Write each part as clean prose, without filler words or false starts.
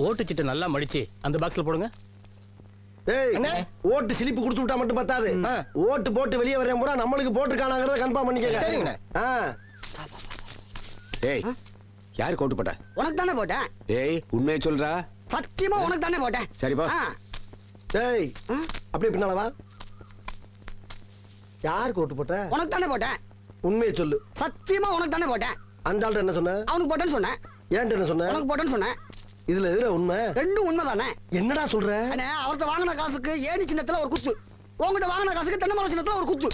ஓட்டு சீட்டை நல்லா மடிச்சு அந்த பாக்ஸ்ல போடுங்க. ஏய், ஓட்டு ஸ்லிப் கொடுத்து விட்டா மட்டும் பத்தாது. ஓட்டு போட்டு வெளியே வரேன் பூரா நம்மளுக்கு போட்டுருக்கானாங்கிறத கன்ஃபார்ம் பண்ணிக்கங்க. சரிங்கண்ணே. ஏய், யாருக்கு ஓட்டு போட்ட? உனக்கு தானே போட்டேன். ஏய், உண்மையை சொல்றா? சத்தியமா உனக்கு தானே போட்டேன். சரிப்பா. ஏய், அப்படியே பின்னால வா. யாருக்கு ஓட்டு போட்ட? உனக்கு தானே போட்டேன். உண்மையை சொல்லு. சத்தியமா உனக்கு தானே போட்டேன். அந்த ஆள்கிட்ட என்ன சொன்ன? அவனுக்கு போட்டேன்னு சொன்னேன். ஏன்ட்ட என்ன சொன்ன? உனக்கு போட்டேன்னு சொன்னேன். இதுல எதுல உண்மை? ரெண்டும் உண்மை தானே. என்னடா சொல்ற? அவர்கிட்ட வாங்கின காசுக்கு ஏணி சின்னத்துல ஒரு குத்து, உங்ககிட்ட வாங்கின காசுக்கு தென்னை மரம் சின்னத்துல ஒரு குத்து.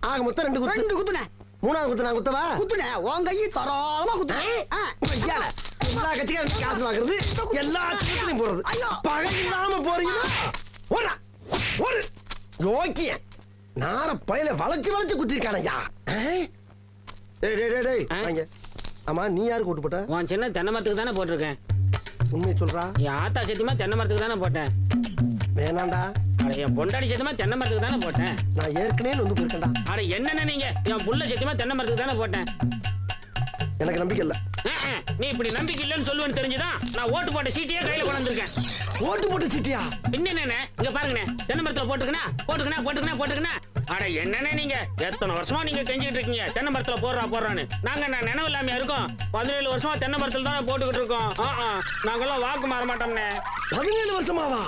ஆக மொத்தம் ரெண்டு குத்து. ரெண்டு குத்துனே. மூணாவது குத்து நான் குத்தவா? குத்துனே. உன் கையை தரோளமா குத்துனே. எல்லா கட்சிக்காரன் காசு வாங்குறது, எல்லா கட்சியும் போறது. பகை இல்லாம போறீங்கன்னா ஓடா ஓடு. யோக்கிய நார பையில வளைச்சு வளைச்சு குத்திருக்கானயா. டேய் டேய் டேய் டேய் வாங்க. ஆமா, நீ யாருக்கு ஓட்டு போட்ட? உன் சின்ன தென்னை மரத்துக்கு தானே போட்டிருக்கேன். உண்மையை சொல்றா? என் ஆத்தா சத்தியமா தென்னை மரத்துக்கு தானே போட்டேன். வேணாண்டா. அட என் பொண்டாடி சத்தியமா தென்னை மரத்துக்கு தானே போட்டேன். நான் ஏற்கனவே வந்து போயிருக்கேன்டா. அட என்னென்ன நீங்க, என் புள்ள சத்தியமா தென்னை மரத்துக்கு தானே போட்டேன். எனக்கு நம்பிக்கை இல்ல. நீ இப்படி நம்பிக்கை இல்லைன்னு சொல்லுவேன்னு தெரிஞ்சுதான் நான் ஓட்டு போட்ட சீட்டையே கையில கொண்டு வந்திருக்கேன். ஓட்டு போட்ட சீட்டியா? என்னென்ன இங்க பாருங்கண்ணே, தென்னை மரத்துல போட்டுக்கணா போட்டுக்கணா போட்டுக்கணா போட்டுக்கணா. அட என்னென்ன நீங்க எத்தனை வருஷமா நீங்க கெஞ்சிட்டு இருக்கீங்க தென்னை மரத்துல போடுறான்னு. நாங்க நினைவு இல்லாம இருக்கோம். 17 வருஷமா தென்னை மரத்துல தானே போட்டுக்கிட்டு இருக்கோம். நாங்கெல்லாம் வாக்கு மாற மாட்டோம்னே. 17 வருஷமாவா?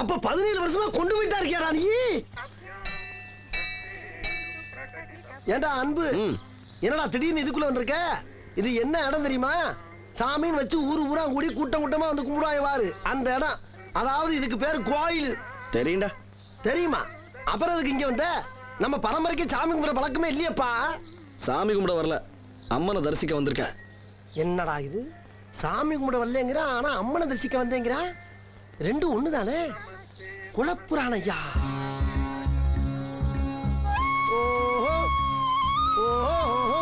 அப்ப 17 வருஷமா கொண்டு போயிட்டா இருக்கியாடா நீ? ஏண்டா அன்பு, என்னடா திடீர்னு இதுக்குள்ள வந்திருக்க? இது என்ன இடம் தெரியுமா? சாமின்னு வச்சு ஊரு ஊரா கூடி கூட்டம் கூட்டமா வந்து கும்பிடுவாங்க வாரு, அந்த இடம். அதாவது இதுக்கு பேரு கோயில். தெரியும்டா. தெரியுமா? அப்புறம் அதுக்கு இங்க வந்த? நம்ம பரம்பரைக்கு சாமி கும்பிட பழக்கமே இல்லையப்பா. சாமி கும்பிட வரல, அம்மனை தரிசிக்க வந்திருக்கேன். என்னடா இது? சாமி கும்பிட வரலங்கிறா, ஆனா அம்மனை தரிசிக்க வந்தேங்கிறா. ரெண்டும் ஒண்ணுதானே? குலப்புராண ஐயா. ஓஹோ ஓஹோ,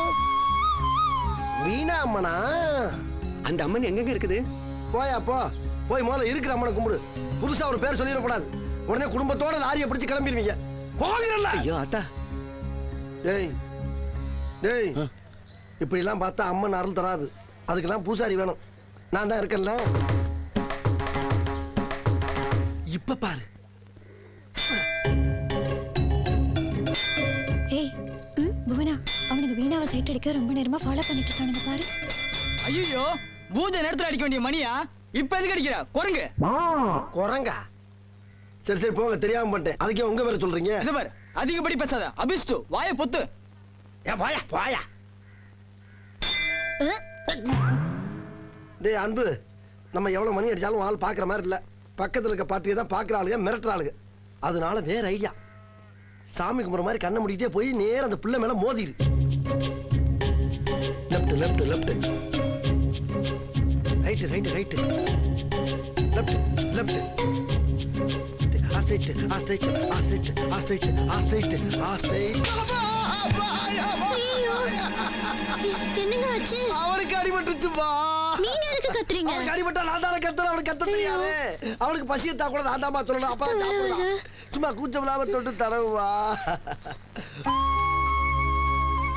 வீணா அம்மனா? அந்த அம்மன் எங்கெங்க இருக்குது? போயா போ, போய் முதல்ல இருக்கிற அம்மனை கும்பிடு. புதுசா ஒரு பேர் சொல்லிடக்கூடாது. உடனே குடும்பத்தோட லாரியை பிடிச்சு கிளம்பிடுவீங்க. போகிறல்ல. ஐயோ அத்தா. டேய் டேய், இப்படி எல்லாம் பார்த்தா அம்மன் அருள் தராது. அதுக்கெல்லாம் பூசாரி வேணும். நான் தான் இருக்கேன்ல. இப்ப பாரு. ஏய், புவனா, அவனுக்கு வீணாவை சைட் அடிக்க ரொம்ப நேரமா ஃபாலோ பண்ணிட்டு இருக்கானுங்க பாரு. ஐயோ, பூஜை நேரத்துல அடிக்க வேண்டிய மணியா இப்ப எதுக்கு அடிக்கிற? குரங்கு. குரங்கா? சரி சரி போங்க, தெரியாம பண்ணிட்டேன். அதுக்கே உங்க பேரை சொல்றீங்க? இது பாரு, அதிகப்படி பேசாத. அபிஷ்டு, வாயை பொத்து. போயா போயா. டேய் அன்பு, நம்ம எவ்வளவு மணி அடிச்சாலும் ஆள் பாக்குற மாதிரி இல்ல. பக்கத்துல இருக்க பாட்டியை தான் பாக்குற ஆளுங்க, மிரட்டுற ஆளுங்க. அதனால வேற ஐடியா. சாமி கும்பிட்ற மாதிரி கண்ணை முடிக்கிட்டே போய் நேரம் அந்த பிள்ளை மேல மோதிரு. Left left left, right right right, left left, straight straight straight straight straight straight. என்னங்க ஆச்சு? அவனுக்கு அடிபட்டுச்சுப்பா. நீங்க எதுக்கு கத்துறீங்க? அவனுக்கு அடிபட்டா நான் தானே கத்துறேன். அவனுக்கு கத்த தெரியாது. அவனுக்கு பசி எடுத்தா கூட நான் தாமா சொல்லணும். அப்பா சாப்பிடலாம். சும்மா கூச்சம் இல்லாம தொட்டு தடவுவா.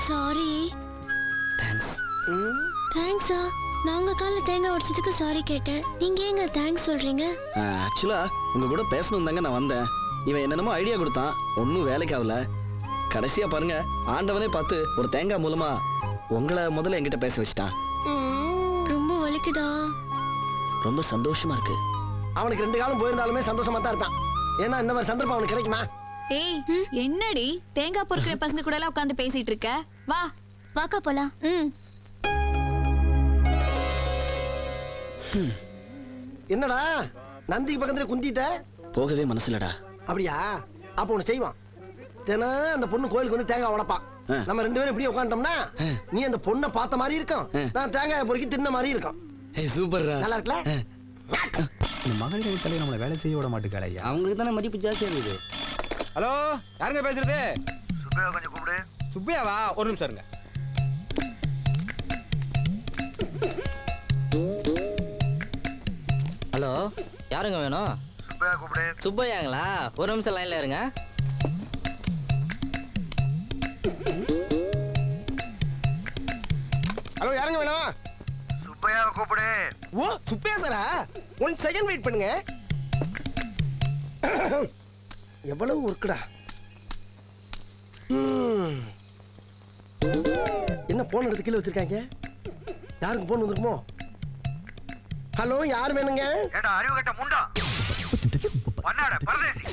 சாரி. தேங்க்ஸா? நான் உங்க காலில் தேங்காய் உடைச்சதுக்கு சாரி கேட்டேன். நீங்க ஏங்க தேங்க்ஸ் சொல்றீங்க? ஆக்சுவலா உங்க கூட பேசணும் தாங்க நான் வந்தேன். இவன் என்னென்னமோ ஐடியா கொடுத்தான், ஒன்னும் வேலைக்கு ஆகல. கடைசியா பாருங்க, ஆண்டவனே பார்த்து ஒரு தேங்காய் மூலமா உங்களை முதல்ல என்கிட்ட பேச வச்சுட்டான். ரொம்ப வலிக்குதா? ரொம்ப சந்தோஷமா இருக்கு. அவனுக்கு 2 காலம் போயிருந்தாலுமே சந்தோஷமா தான் இருப்பான். ஏன்னா இந்த மாதிரி சந்தர்ப்பம் அவனுக்கு கிடைக்குமா? ஏய், என்னடி தேங்காய் பொறுக்கிற பசங்க கூட எல்லாம் உட்கார்ந்து பேசிட்டு இருக்க? வா வாக்கா போலாம். என்னடா நந்திக்கு பக்கத்துல குந்திட்ட? போகவே மனசுலடா. அப்படியா? அப்ப ஒண்ணு செய்வான். தினம் அந்த பொண்ணு கோயிலுக்கு வந்து தேங்காய் உடைப்பான். நம்ம 2 பேரும் இப்படியே உட்காந்துட்டோம்னா நீ அந்த பொண்ணை பார்த்த மாதிரி இருக்கும், நான் தேங்காய் பொறுக்கி தின்ன மாதிரி இருக்கும். சூப்பர்ரா, நல்லா இருக்குல்ல? இந்த மகளிர் தலைவர் நம்மளை வேலை செய்ய விட மாட்டேங்கிறாங்க ஐயா. அவங்களுக்கு தானே மதிப்பு ஜாஸ்தியா இருக்குது. ஹலோ, யாருங்க பேசுறது? சுப்பையா கொஞ்சம் கூப்பிடு. சுப்பையாவா? ஒரு நிமிஷம் இருங்க. ஹலோ, யாருங்க வேணும்? சுப்பையா கூப்பிடு. சுப்பையாங்களா? ஒரு நிமிஷம் லைன்ல இருங்க. ஹலோ, யாருங்க வேணும்? சுப்பையாவை கூப்பிடு. ஓ சுப்பையா சாரா 1 செகண்ட் வெயிட் பண்ணுங்க. எவ்வளவு ஒர்க்குடா. என்ன போன் எடுத்து கீழே வச்சிருக்காங்க? யாருக்கு போன் வந்திருக்குமோ? ஹலோ, யார் வேணுங்க? ஏடா அறிவு கட்ட முண்டா பண்ணாட பரதேசி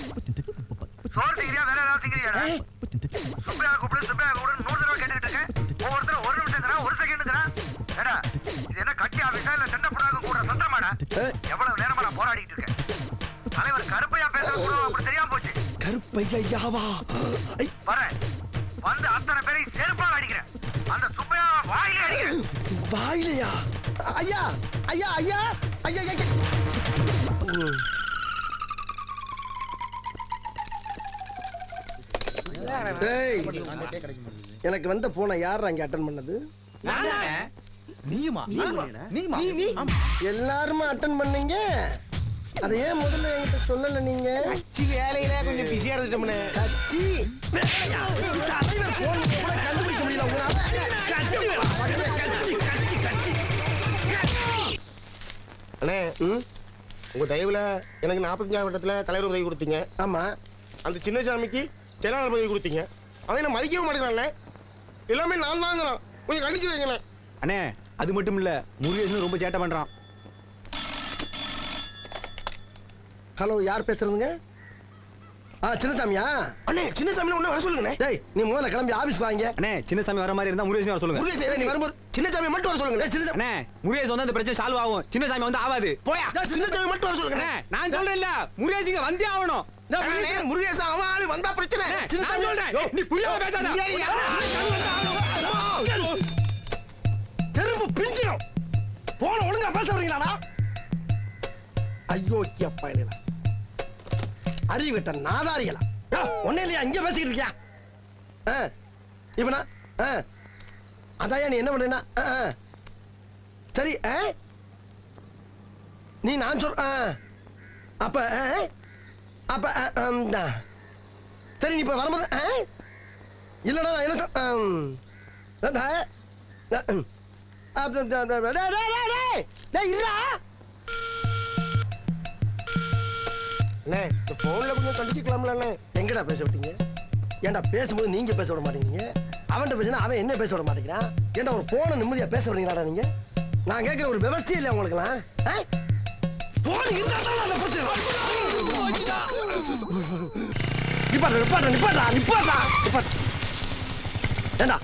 சோறு திங்கிறியா வேற ஏதாவது திங்கிறியாடா? சுப்பையா கூப்பிடு 100 தடவை கேட்டுக்கிட்டு இருக்கேன். ஒவ்வொருத்தரும் 1 நிமிஷம் 1 செகண்டுங்கிறான். ஏடா இது என்ன கட்டி ஆபீஸா இல்ல சண்டை போடாத கூட சண்டமாடா? எவ்வளவு நேரமா நான் போராடிட்டு இருக்கேன். தலைவர் கருப்பையா பேசுறது கூட அப்படி தெரியாம போச்சு. கருப்பையாவா? வரேன் வந்து அத்தனை பேரையும் செருப்பால் அடிக்கிறேன். அந்த சுப்பையா வாயிலே அடிக்கிறேன். வாயிலையா? ஐயா ஐயா ஐயா ஐயா ஐயா. டேய், எனக்கு வந்த போனை யார் அங்க அட்டன் பண்ணது? எல்லாருமே அட்டன் பண்ணீங்க. அதை ஏன் முதல்ல என்கிட்ட சொல்லல நீங்க? கட்சி வேலையில கொஞ்சம் பிஸியா இருந்துட்டோம்னே. கட்சி வேலையா? தலைவர் போன் கூட கண்டுபிடிக்க முடியல உங்களால. கட்சி வேலை. கட்சி கட்சி கட்சி. அண்ணே, உங்க தயவுல எனக்கு 45 வட்டத்துல தலைவர் உதவி கொடுத்தீங்க. ஆமா, அந்த சின்னசாமிக்கு செயலாளர் பதவி கொடுத்தீங்க. அவன் என்ன மதிக்கவே மாட்டேங்கிறான்ல. எல்லாமே நான் தாங்கிறான். கொஞ்சம் கண்டிச்சு வைங்களேன். அண்ணே அது மட்டும் இல்ல, முருகேசன் ரொம்ப சேட்டை பண்றான். ஹலோ, யார் பேசுறதுங்க? சின்னசாமியா? அண்ணே, சின்னசாமி ஒண்ணு வர சொல்லுங்க. டேய், நீ முதல்ல கிளம்பி ஆபீஸ்க்கு வாங்க. அண்ணே சின்னசாமி வர மாதிரி இருந்தா முருகேசன் வர சொல்லுங்க. முருகேசன், நீ வரும்போது சின்னசாமி மட்டும் வர சொல்லுங்க. சின்னசாமி, அண்ணே முருகேசன் வந்து அந்த பிரச்சனை சால்வ் ஆகும், சின்னசாமி வந்து ஆகாது. போயா. சின்னசாமி மட்டும் வர சொல்லுங்க. அண்ணே நான் சொல்றேன்ல, முருகேசன் வந்தே ஆகணும். முருகேசன் அவன் ஆளு வந்தா பிரச்சனை. நான் சொல்றேன், நீ புரியாம பேசாத. தெரும்பு பிஞ்சிடும். போன ஒழுங்கா பேச வரீங்களாடா? ஐயோ அப்பா, இல்ல அறிவிட்ட நாதாரிகளா? ஒன்னே இல்லையா இங்க பேசிக்கிட்டு இருக்கியா? இவனா? அதாயா நீ என்ன பண்றீன்னா? சரி, நீ நான் சொல். அப்ப அப்ப சரி, நீ இப்ப வரும்போது இல்லடா என்ன அண்ணே, இந்த போன்ல கொஞ்சம் கண்டிச்சுக்கலாம்ல அண்ணே. எங்கடா பேச விட்டீங்க? ஏன்டா பேசும்போது நீங்க பேச விட மாட்டேங்கிறீங்க? அவன்கிட்ட பேசினா அவன் என்ன பேச விட மாட்டேங்கிறான்? ஏன்டா ஒரு போன நிம்மதியா பேச விடுறீங்களாடா நீங்க? நான் கேட்கிற ஒரு விவசாயம் இல்லை உங்களுக்குலாம். போன் இருந்தா தான் அந்த பிரச்சனை. நிப்பாட்டா. ஏண்டா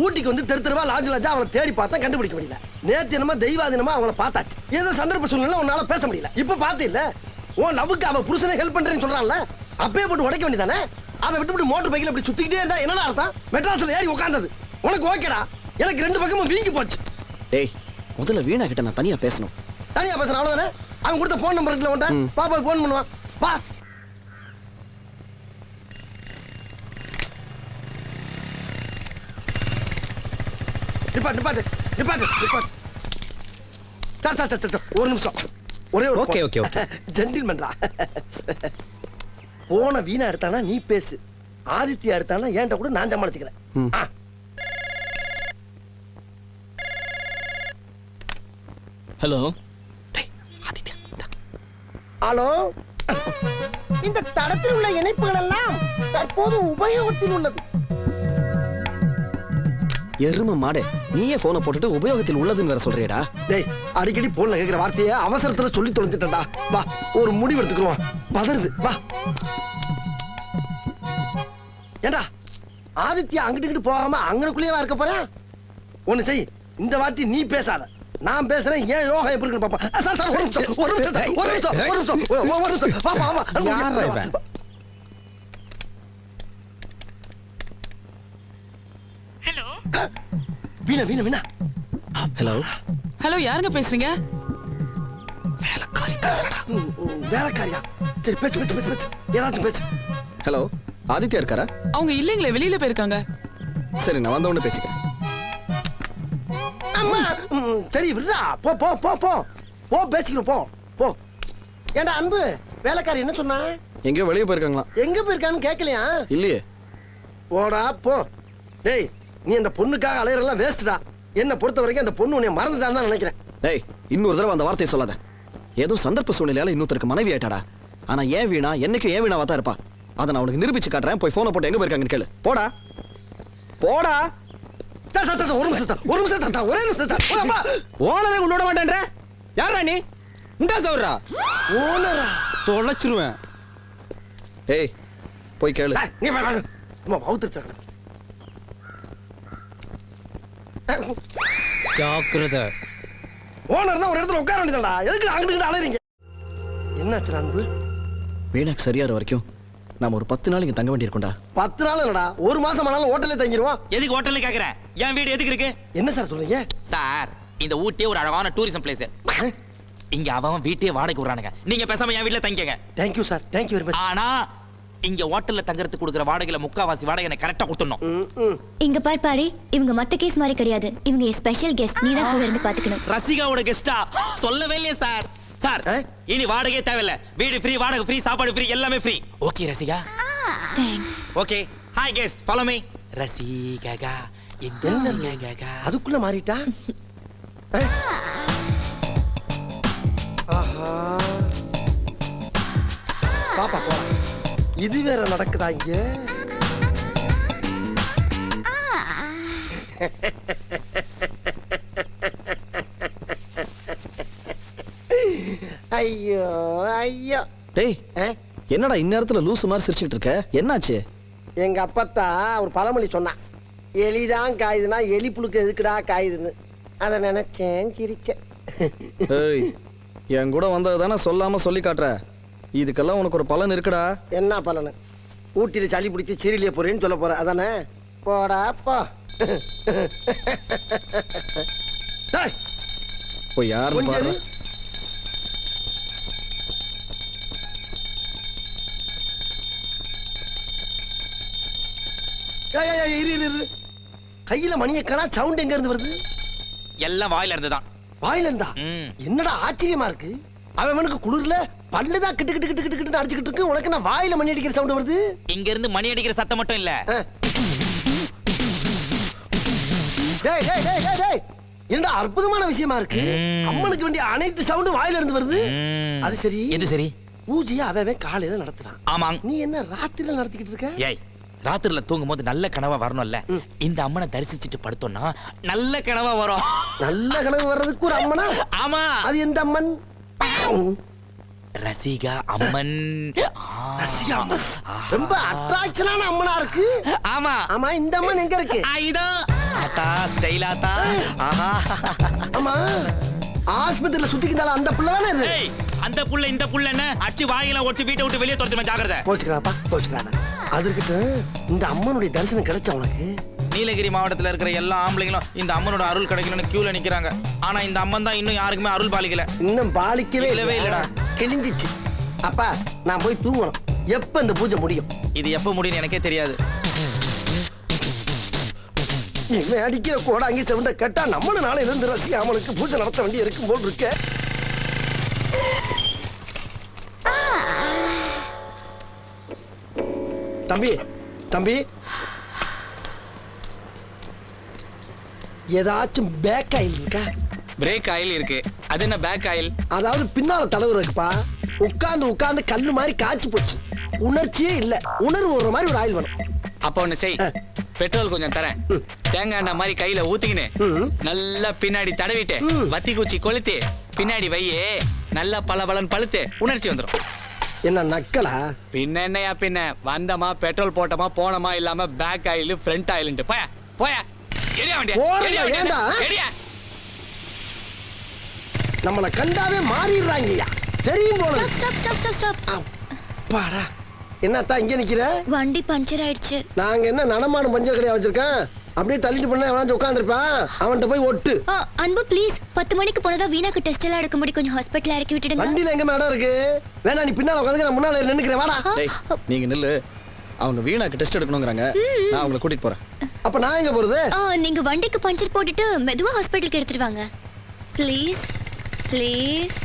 ஊட்டிக்கு வந்து தெருவா லாஜ் லாஜா அவனை தேடி பார்த்தா கண்டுபிடிக்க முடியல. நேத்து என்னமா தெய்வாதீனமா அவங்கள பார்த்தாச்சு. ஏதோ சந்தர்ப்ப சூழ்நிலை உன்னால பேச முடியல. இப்ப பார்த்து இல்ல ஓ லவ்வுக்கு அவன் புருஷனை ஹெல்ப் பண்றேன்னு சொல்றான்ல, அப்பயே போட்டு உடைக்க வேண்டியதானே? அதை விட்டு மோட்டர் பைக்கில் அப்படி சுத்திக்கிட்டே இருந்தா என்னடா அர்த்தம்? மெட்ராஸ்ல ஏறி உட்கார்ந்தது உனக்கு ஓகேடா? எனக்கு 2 பக்கமும் வீங்கி போச்சு. டேய், முதல்ல வீணா கிட்ட நான் தனியா பேசணும். தனியா பேசுறேன் அவ்வளவுதானே? அவன் கொடுத்த போன் நம்பர் இருக்குல்ல உன்ட்ட, பாப்பா போன் பண்ணுவான். பா நிப்பாட்டு. ஒரு நிமிஷம், ஒரே ஒரு ஓகே. ஜென்டில்மேன்டா. போன வீணா எடுத்தானா நீ பேசு, ஆதித்யா எடுத்தானா ஏன்ட்ட கூட நான் சமாளிச்சுக்கிறேன். ஹலோ. ஹலோ, இந்த தடத்தில் உள்ள இணைப்புகள் எல்லாம் தற்போது உபயோகத்தில் உள்ளது. எரும மாடே, நீயே போனை போட்டுட்டு உபயோகத்தில் உள்ளதுன்னு வேற சொல்றியடா? டேய், அடிக்கடி போன்ல கேக்குற வார்த்தையை அவசரத்துல சொல்லி தொலைஞ்சிட்டா. வா, ஒரு முடிவு எடுத்துக்குவோம். பதறுது, வா. ஏண்டா ஆதித்யா அங்கிட்டு போகாம அங்கனுக்குள்ளேயே இருக்க போறேன். ஒண்ணு செய், இந்த வாட்டி நீ பேசாத, நான் பேசுறேன். ஏன் யோகா எப்படி இருக்கு பாப்பா. சார் ஒரு நிமிஷம் பாப்பா. வீணா. ஹலோ. ஹலோ, யாருங்க பேசுறீங்க? வேலைக்காரியா? சரி, பேச்சு ஏதாச்சும் பேச்சு. ஹலோ, ஆதித்யா இருக்காரா? அவங்க இல்லைங்களே, வெளியில போயிருக்காங்க. சரி, நான் வந்த உடனே பேசிக்கிறேன். அம்மா, சரி விடுறா. போ பேசிக்கிறோம். போ. ஏண்டா அன்பு, வேலைக்காரி என்ன சொன்னா? எங்கேயோ வெளியே போயிருக்காங்களா? எங்க போயிருக்கான்னு கேட்கலையா? இல்லையே. போடா போ. டேய், நீ அந்த பொண்ணுக்காக அலையறெல்லாம் வேஸ்ட்டா. என்ன பொறுத்த வரைக்கும் அந்த பொண்ணு உன்னை மறந்துட்டான்னு தான் நினைக்கிறேன். ஏய் இன்னொரு தடவை அந்த வார்த்தையை சொல்லாத. ஏதோ சந்தர்ப்ப சூழ்நிலையால இன்னொருத்தருக்கு மனைவி ஆயிட்டாடா. ஆனா ஏன் வீணா என்னைக்கு ஏன் வீணாவா தான் இருப்பா. அதை நான் உனக்கு நிரூபிச்சு காட்டுறேன். போய் போனை போட்டு எங்க போயிருக்காங்கன்னு கேளு. போடா போடா. ஒரு நிமிஷம் ஒரே நிமிஷம். ஓனரை உன்னோட மாட்டேன்ற யாரா நீ? உண்டா சௌரா ஓனரா? தொலைச்சிருவேன். ஏய் போய் கேளு. நீ பௌத்திருக்க ஜாக்கிரதை. ஓனர்னா ஒரு இடத்துல உட்கார வேண்டியதாடா. எதுக்கு அங்கிட்டு அலையறீங்க? என்னாச்சு அன்பு? வீணாக்கு சரியாற வரைக்கும் நாம ஒரு 10 நாள் இங்க தங்க வேண்டியிருக்கோம்டா. 10 நாள் இல்லடா, ஒரு மாசம் ஆனாலும் ஹோட்டல்ல தங்கிடுவோம். எதுக்கு ஹோட்டல்ல கேக்குற? என் வீடு எதுக்கு இருக்கு? என்ன சார் சொல்றீங்க? சார் இந்த ஊட்டியே ஒரு அழகான டூரிசம் பிளேஸ். இங்க அவன் வீட்டையே வாடகைக்கு விடுறானுங்க. நீங்க பேசாம என் வீட்ல தங்கிக்கங்க. Thank you sir, thank you very much. ஆனா இங்க ஹோட்டல்ல தங்கறதுக்கு கொடுக்குற வாடகையில முக்காவாசி வாடகை எனக்கு கரெக்டா கொடுத்துடணும். இங்க பார் பாரி, இவங்க மத்த கேஸ் மாதிரி கிடையாது. இவங்க ஸ்பெஷல் கெஸ்ட். நீ தான் கூட இருந்து பாத்துக்கணும். ரசிகாவோட கெஸ்டா? சொல்லவே இல்லையே சார். சார் இனி வாடகையே தேவையில்ல. வீடு ஃப்ரீ, வாடகை ஃப்ரீ, சாப்பாடு ஃப்ரீ, எல்லாமே free. Okay Rasika? Thanks. Okay. Hi guest, follow me. Rasika இந்த அதுக்குள்ள மாறிட்டா? ஆஹா பாப்பா போ. இது வேற நடக்குதா இங்க? ஐயோ ஐயோ. டேய் என்னடா இந்நேரத்துல லூசு மாதிரி சிரிச்சுட்டு இருக்க? என்னாச்சு? எங்க அப்பத்தா ஒரு பழமொழி சொன்னான். எலிதான் காயுதுன்னா எலி புழுக்கு எதுக்குடா காயுதுன்னு. அதை நினைச்சேன், சிரிச்சேன். ஏய் என் கூட வந்தது தானே சொல்லாம சொல்லி காட்டுற. இதுக்கெல்லாம் உனக்கு ஒரு பலன் இருக்குடா. என்ன பலனு? ஊட்டியில சளி பிடிச்சி சிறிலிய போறேன்னு சொல்ல போற அதானே? போடா போ. போய் யாருன்னு பாரு. கையில மணியை காணா, சவுண்ட் எங்க இருந்து வருது? எல்லாம் வாயில இருந்துதான். வாயில இருந்தா? என்னடா ஆச்சரியமா இருக்கு. அவனுக்கு குளிர்ல பல்லுதான் கிட்டு கிட்டு கிட்டு கிட்டு கிட்டு அடிச்சுக்கிட்டு இருக்கு. உனக்கு நான் வாயில மணி அடிக்கிற சவுண்ட் வருது. இங்க இருந்து மணி அடிக்கிற சத்தம் மட்டும் இல்ல. டேய் டேய் டேய் டேய் டேய், என்னடா அற்புதமான விஷயமா இருக்கு. அம்மனுக்கு வேண்டிய அனைத்து சவுண்டும் வாயில இருந்து வருது. அது சரி. எது சரி? பூஜையை அவன் காலையில நடத்துறான். ஆமாங்க. நீ என்ன ராத்திரில நடத்திக்கிட்டு இருக்க? ஏய் ராத்திரில தூங்கும் போது நல்ல கனவா வரணும்ல. இந்த அம்மனை தரிசிச்சுட்டு படுத்தோம்னா நல்ல கனவா வரும். நல்ல கனவு வர்றதுக்கு ஒரு அம்மனா? ஆமா. அது எந்த அம்மன்? ரசிகா அம்மன். ரசிகா அம்மன் ரொம்ப அட்ராக்ஷனான அம்மனா இருக்கு. ஆமா ஆமா. இந்த அம்மன் எங்க இருக்கு? இதோ ஆத்தா ஸ்டைல் ஆத்தா. ஆஹா. ஆமா ஆஸ்பத்திரியில சுத்திக்கிட்டால அந்த புள்ள தானே இது? ஏய் அந்த புள்ள இந்த புள்ள என்ன அடிச்சு வாயில ஒட்டி வீட்டை விட்டு வெளியே துரத்துமா, ஜாக்கிரதை. போச்சுக்கலாப்பா போச்சுக்கலாடா. அதுக்கிட்ட இந்த அம்மனுடைய தரிசனம் கிடைச்ச உனக்கு? நீலகிரி மாவட்டத்துல இருக்கிற எல்லா ஆம்பளைங்களும் இந்த அம்மனோட அருள் கிடைக்கணும்னு கியூல நிக்கிறாங்க. ஆனா இந்த அம்மன் தான் இன்னும் யாருக்குமே அருள் பாலிக்கல. இன்னும் பாலிக்கவே இல்லடா. கிழிஞ்சிச்சு. அப்பா நான் போய் தூங்கணும். எப்ப இந்த பூஜை முடியும்? இது எப்ப முடியும் எனக்கே தெரியாது. இவன் அடிக்கிற கூட அங்கே செவண்ட கேட்டா நம்மளும் நாளை இருந்து ரசிகா அம்மனுக்கு பூஜை நடத்த வேண்டி இருக்கும் போல் இருக்க. தம்பி தம்பி ஏதாச்சும் பேக் ஆயில் இருக்கா? பிரேக் ஆயில் இருக்கு. அது என்ன பேக் ஆயில்? அதாவது பின்னால தடவுறதுப்பா. உட்கார்ந்து உட்கார்ந்து கல்லு மாதிரி காய்ச்சி போச்சு. உணர்ச்சியே இல்ல. உணர்வு ஒரு மாதிரி ஒரு ஆயில் வேணும். அப்ப ஒண்ணு செய், பெட்ரோல் கொஞ்சம் தரேன். தேங்காய் எண்ணெய் மாதிரி கையில ஊத்திக்கினு நல்லா பின்னாடி தடவிட்டு வத்தி குச்சி கொளுத்தி பின்னாடி வையே. நல்லா பளபளன்னு பழுத்து உணர்ச்சி வந்துடும். என்ன நக்கலா? பின்ன என்னையா பின்ன வந்தமா பெட்ரோல் போட்டமா போனமா இல்லாம பேக் ஆயில் ஃப்ரண்ட் ஆயில் போயா போயா. நம்மளை கண்டாவே மாறிடுறாங்கய்யா. தெரியும் போல. Stop stop stop stop. அப்பாடா. என்னத்தா இங்க நிக்கிற? வண்டி பஞ்சர் ஆயிடுச்சு. நாங்க என்ன நடமாடும் பஞ்சர் கடையா வச்சிருக்கேன்? அப்படியே தள்ளிட்டு பண்ண எவனாச்சும் உட்காந்துருப்பான். அவன்கிட்ட போய் ஒட்டு. அன்பு ப்ளீஸ், 10 மணிக்கு போனதா வீணாக்கு டெஸ்ட் எல்லாம் எடுக்க முடியும். கொஞ்சம் ஹாஸ்பிட்டல் இறக்கி விட்டுடுங்க. வண்டியில எங்க மேடம் இருக்கு? வேணா நீ பின்னால உட்காந்து நான் முன்னால நின்னுக்கிறேன். வாடா. நீங்க நில்லு. அவங்க வீணாக்கு டெஸ்ட் எடுக்கணும்ங்கறாங்க. நான் அவங்களை கூட்டிட்டு போறேன். அப்ப நான் எங்க போறது? நீங்க வண்டிக்கு பஞ்சர் போட்டுட்டு மெதுவா ஹாஸ்பிட்டலுக்கு எடுத்துட்டு வாங்க. Please please.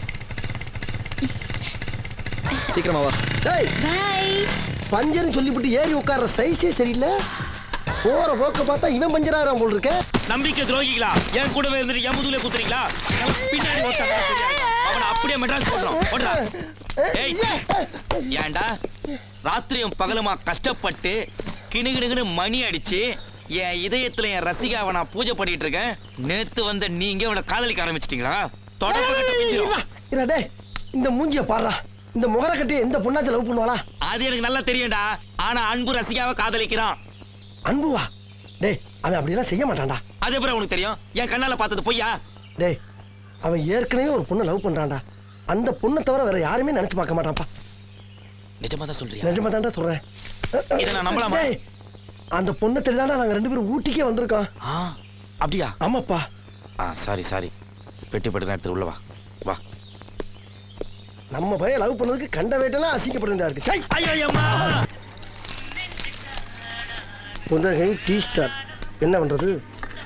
சீக்கிரமா வா. டேய் பை. பஞ்சர்னு சொல்லிவிட்டு ஏறி உட்கார்ற சைஸே சரியில்லை. போற போக்க பார்த்தா இவன் பஞ்சர் ஆகிறான் போல் இருக்க. நம்பிக்கை துரோகிகளா என் கூடவே இருந்துட்டு என் முதுகுல குத்துறீங்களா பின்னாடி அவனை அப்படியே மெட்ராஸ் போடுறோம் ஓடுறா. ஏய் ஏன்டா ராத்திரியும் பகலுமா கஷ்டப்பட்டு கிணுகிணுகினு மணி அடிச்சு என் இதயத்துல என் ரசிகாவை நான் பூஜை பண்ணிட்டு இருக்கேன். நேத்து வந்த நீங்க அவளை காதலிக்க ஆரம்பிச்சிட்டீங்களா? டேய் இந்த மூஞ்சிய பாடுறா. இந்த முகர கட்டி எந்த பொண்ணாச்சும் லவ் பண்ணுவாளா? அது எனக்கு நல்லா தெரியும்டா. ஆனா அன்பு ரசிகாவை காதலிக்கிறான். அன்புவா? டேய் அவன் அப்படியெல்லாம் செய்ய மாட்டான்டா. அது எப்படி உனக்கு தெரியும்? என் கண்ணால பார்த்தது பொய்யா? டேய் அவன் ஏற்கனவே ஒரு பொண்ணை லவ் பண்றான்டா. அந்த பொண்ணை தவிர வேற யாருமே நினைச்சு பார்க்க மாட்டான்ப்பா. நிஜமா தான் சொல்றியா? நிஜமா தான்டா சொல்றேன். இதை நான் நம்பலாமா? டேய் அந்த பொண்ணை தெரியாதா நாங்க 2 பேரும் ஊட்டிக்கே வந்திருக்கோம். அப்படியா? ஆமாப்பா. சாரி பெட்டி பட்டு நேரத்தில் உள்ள வா வா. நம்ம பையன் லவ் பண்ணதுக்கு கண்ட வேட்டெல்லாம் அசிங்கப்பட வேண்டியதா இருக்கு. சை ஐயோயம்மா. புந்தகை டீ ஸ்டார். என்ன பண்றது?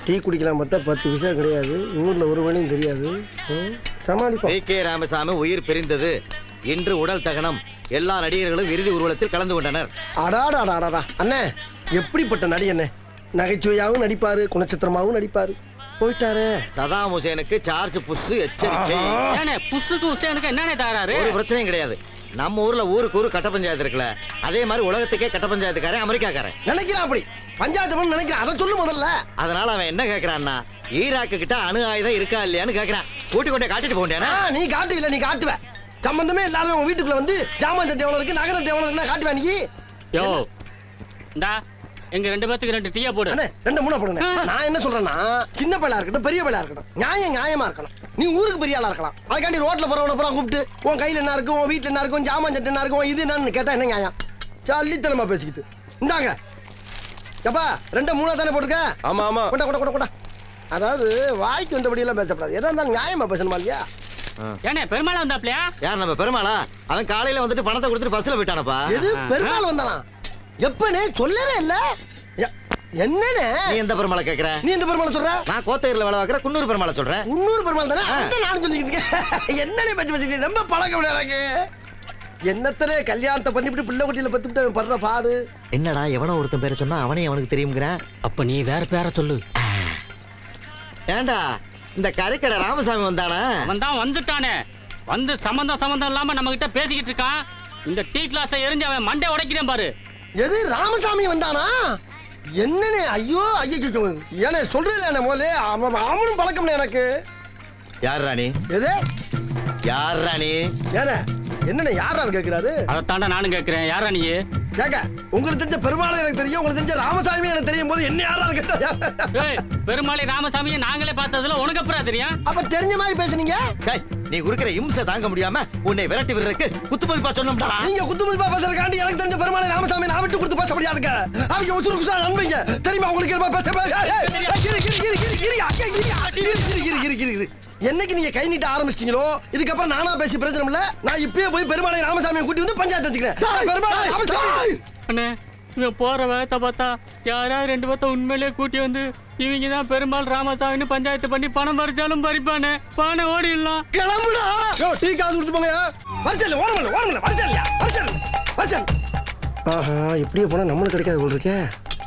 டீ குடிக்கலாம் பார்த்தா 10 பைசா கிடையாது. ஊர்ல ஒரு வழியும் தெரியாது. சமாளிப்போம். கே ராமசாமி உயிர் பிரிந்தது. இன்று உடல் தகனம். எல்லா நடிகர்களும் இறுதி ஊர்வலத்தில் கலந்து கொண்டனர். அடாடாடாடா அண்ணே, எப்படிப்பட்ட நடி அண்ணே. நகைச்சுவையாகவும் நடிப்பாரு, குணச்சித்திரமாகவும் நடிப்பாரு. போயிட்டாரு. சதாம் ஹுசேனுக்கு சார்ஜ் புஷ் எச்சரிக்கை. புஷ்ஷுக்கு ஹுசேனுக்கு என்னென்ன தகராறு? ஒரு பிரச்சனையும் கிடையாது. நம்ம ஊர்ல ஊருக்கு ஊரு கட்ட பஞ்சாயத்து இருக்குல்ல, அதே மாதிரி உலகத்துக்கே கட்ட பஞ்சாயத்துக்காரன் அமெரிக்காக்காரன் நினைக்கிறான். அப்படி பஞ்சாயத்து நினைக்கிறான். அதை சொல்லு முதல்ல. அதனால அவன் என்ன கேட்கறான்னா, ஈராக்கு கிட்ட அணு ஆயுதம் இருக்கா இல்லையான்னு கேட்கறான். கூட்டி கொண்டே காட்டிட்டு போண்டேனா? நீ காட்டு இல்ல, நீ காட்டுவ. சம்பந்தமே இல்லாத உங்க வீட்டுக்குள்ள வந்து ஜாமான் சட்டை எவ்வளவு இருக்கு, நகரம் எவ்வளவு இருக்குன்னா காட்டுவா நீ. யோ இந்தா எங்க 2 பேத்துக்கு 2 டீயா போடு. அண்ணே 2 3 போடுங்க. நான் என்ன சொல்றேன்னா, சின்ன பையலா இருக்கட்டும் பெரிய பையலா இருக்கட்டும், நியாயமா இருக்கணும். நீ ஊருக்கு பெரிய ஆளா இருக்கலாம். அதுக்காண்டி ரோட்ல போறவன பூரா கூப்பிட்டு உன் கையில என்ன இருக்கு, உன் வீட்டுல என்ன இருக்கு, ஜாமான் சட்டை என்ன இருக்கு, இது என்னன்னு கேட்டா என்ன நியாயம்? சல்லித்தனமா பேசிக்கிட்டு இந்தாங்க. எப்பா 2 3 தானே போட்டுக்க? ஆமா ஆமா. கொண்டா கொண்டா கொண்டா கொண்டா. அதாவது வாய்க்கு வந்தபடி எல்லாம் பேசப்படாது. எதா இருந்தாலும் நியாயமா பேசணுமா இல்லையா? ஏனே பெருமாள் வந்தாப்லையா? யார் நம்ம பெருமாளா? அவன் காலையில வந்துட்டு பணத்தை கொடுத்துட்டு பஸ்ல போயிட்டானப்பா. எது பெருமாள் வந்தானா? எப்பனே சொல்லவே இல்ல. என்னனே நீ எந்த பெருமாளை கேக்குற? நீ எந்த பெருமாளை சொல்ற? நான் கோத்தையர்ல வேலை பார்க்கற குன்னூர் பெருமாளை சொல்றேன். குன்னூர் பெருமாள் தானே? அத நான் சொல்லிக்கிட்டு இருக்கேன். என்னனே பத்தி பத்தி ரொம்ப பழக்கம் எனக்கு. என்னத்தரே கல்யாணத்தை பண்ணிவிட்டு பிள்ளை குட்டியில பத்துட்டு படுற பாடு. என்னடா எவனோ ஒருத்தன் பேரை சொன்னா அவனே அவனுக்கு தெரியும்ங்கற. அப்ப நீ வேற பேரை சொல்லு. ஏண்டா இந்த கரைக்கடை ராமசாமி வந்தானா? அவன் தான் வந்துட்டானே. வந்து சம்பந்தம் இல்லாம நம்ம கிட்ட பேசிக்கிட்டு இருக்கான். இந்த டீ கிளாஸை எரிஞ்சு அவன் மண்டை உடைக்கிறேன் பாரு. எது ராமசாமி வந்தானா? என்னனே? ஐயோ ஐயோ ஏனே சொல்றேன் மோலே. அவனும் பழக்கம் எனக்கு. யார் ராணி? எது யார் ராணி? ஏனே என்னனே யாரான்னு கேக்குறாரு? அதை தாண்டா நானும் கேட்கிறேன். யாரா நீ? கேக்க உங்களுக்கு தெரிஞ்ச பெருமாளை எனக்கு தெரியும், உங்களுக்கு தெரிஞ்ச ராமசாமி எனக்கு தெரியும் போது என்ன யாரான்னு கேட்டா? பெருமாளை ராமசாமியை நாங்களே பார்த்ததுல உனக்கு அப்புறம் தெரியும். அப்ப தெரிஞ்ச மாதிரி பேசுனீங்க. நீ குடுக்கிற இம்சை தாங்க முடியாம உன்னை விரட்டி விடுறதுக்கு குத்துமதிப்பா சொன்னோம்டா. நீங்க குத்துமதிப்பா பேசுறதுக்காண்டி எனக்கு தெரிஞ்ச பெருமாளை ராமசாமி நான் விட்டு கொடுத்து பேசப்படியா இருக்க. அவங்க உசுறு குசா நம்புறீங்க தெரியுமா உங்களுக்கு? என்னைக்கு நீங்க கை நீட்ட ஆரம்பிச்சிட்டீங்களோ இதுக்கப்புறம் நானா பேசி பிரச்சனை இல்ல. நான் இப்பயே போய் பெருமாளை ராமசாமியை கூட்டி வந்து பஞ்சாயத்து வச்சுக்கிறேன். பெருமாளை ராமசாமி அண்ணே இவன் போற வேகத்தை பார்த்தா யாராவது 2 பேர்த்த உண்மையிலேயே கூட்டி வந்து இவங்க தான் பெருமாள் ராமசாமின்னு பஞ்சாயத்து பண்ணி பணம் பறிச்சாலும் பறிப்பானே. பானை ஓடிடலாம். கிளம்புடா. டீ காசு கொடுத்து போங்க. வரச்சல்ல ஓரமல்ல வரச்சல்லையா வரச்சல். ஆஹா இப்படியே போனா நம்மளுக்கு கிடைக்காது போல் இருக்கே.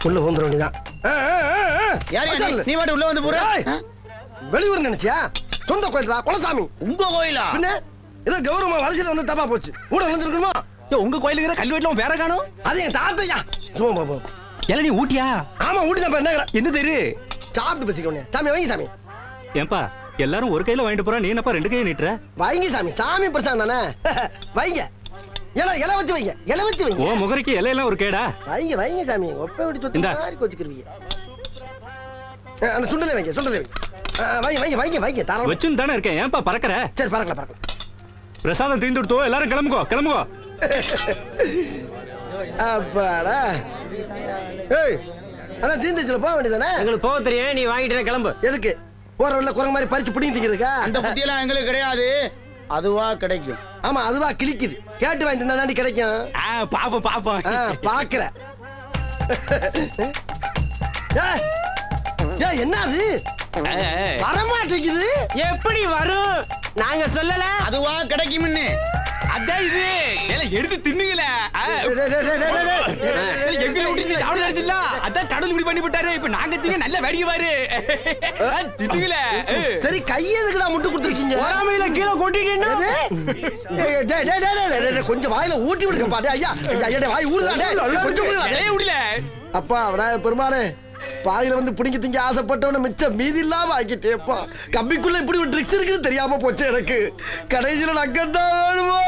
உள்ள வந்துட வேண்டியதான். நீ மட்டும் உள்ள வந்து போற? வெளியூர் நினைச்சியா? சொந்த கோயில்டா குலசாமி. உங்க கோயிலா? என்ன ஏதோ கௌரவமா வரிசையில வந்து தப்பா போச்சு. கூட வந்துருக்கணுமா? உங்க கோயிலுக்கு கல்வி வீட்டுல பேர காணும். அது என் தாத்தையா. சும்மா பாப்பா. எல்லாம் நீ ஊட்டியா? ஆமா ஊட்டி தான். என்ன எந்த தெரு? சாப்பிட்டு பேசிக்கோனே. சாமி வைங்க சாமி. ஏன்பா எல்லாரும் ஒரு கையில வாங்கிட்டு போறா, நீ என்னப்பா 2 கையை நீட்டுற? வைங்க சாமி. சாமி பிரசாதம் தானே. வைங்க. இலை வச்சு வைங்க. இலை வச்சு வைங்க. ஓ முகரைக்கு இலையெல்லாம் ஒரு கேடா? வைங்க சாமி. ஒப்ப விட்டு சொத்து மாதிரி கோச்சிக்கிறீங்க. அந்த சுண்டலை வைங்க. சுண்டலை வைங்க. வைங்க தாராளமா வச்சுன்னு தானே இருக்கேன். ஏன்பா பறக்கற? சரி பறக்கலாம். பிரசாதம் தீந்து கொடுத்தோ எல்லாரும் கிளம்புங்க. அப்பாடா. ஏய் அதான் தீந்துச்சுல போக வேண்டியதானே? எங்களுக்கு போக தெரியும். நீ வாங்கிட்டு கிளம்பு. எதுக்கு போற வழியில குரங்கு மாதிரி பறிச்சு பிடிங்கி திங்கிறதுக்கா? அந்த புத்தியெல்லாம் எங்களுக்கு கிடையாது. அதுவா கிடைக்கும். ஆமா அதுவா கிளிக்குது. கேட்டு வாங்கி தின்னா தாண்டி கிடைக்கும். பாப்போம். பாக்குற. என்ன அது வரமாட்டேங்குது? எப்படி வரும்? நாங்க சொல்லல. அதுவா கிடைக்கும். அதான் இது எடுத்து தின்னுங்கள எங்களை விட்டு சாப்பிட நினைச்சிடல அதான் கடவுள் இப்படி பண்ணி விட்டாரு இப்ப நாங்க திங்க நல்ல வேடிக்கை பாரு தின்னுங்கள சரி கையெதுக்குடா முட்டு கொடுத்துருக்கீங்க கீழே கொட்டிட்டீங்கன்னா கொஞ்சம் வாயில ஊட்டி விடுங்க பாட்டு ஐயா ஐயா வாய் ஊடுதாடே கொஞ்சம் விடல அப்பா விநாயகர் பெருமானே பாயில வந்து பிடிங்க திங்க ஆசைப்பட்டவன மிச்சம் மீதி இல்லாம ஆக்கிட்டேப்பா கம்பிக்குள்ள இப்படி ஒரு ட்ரிக்ஸ் இருக்குன்னு தெரியாம போச்சு எனக்கு கடைசியில நக்கத்தான் வேணுமா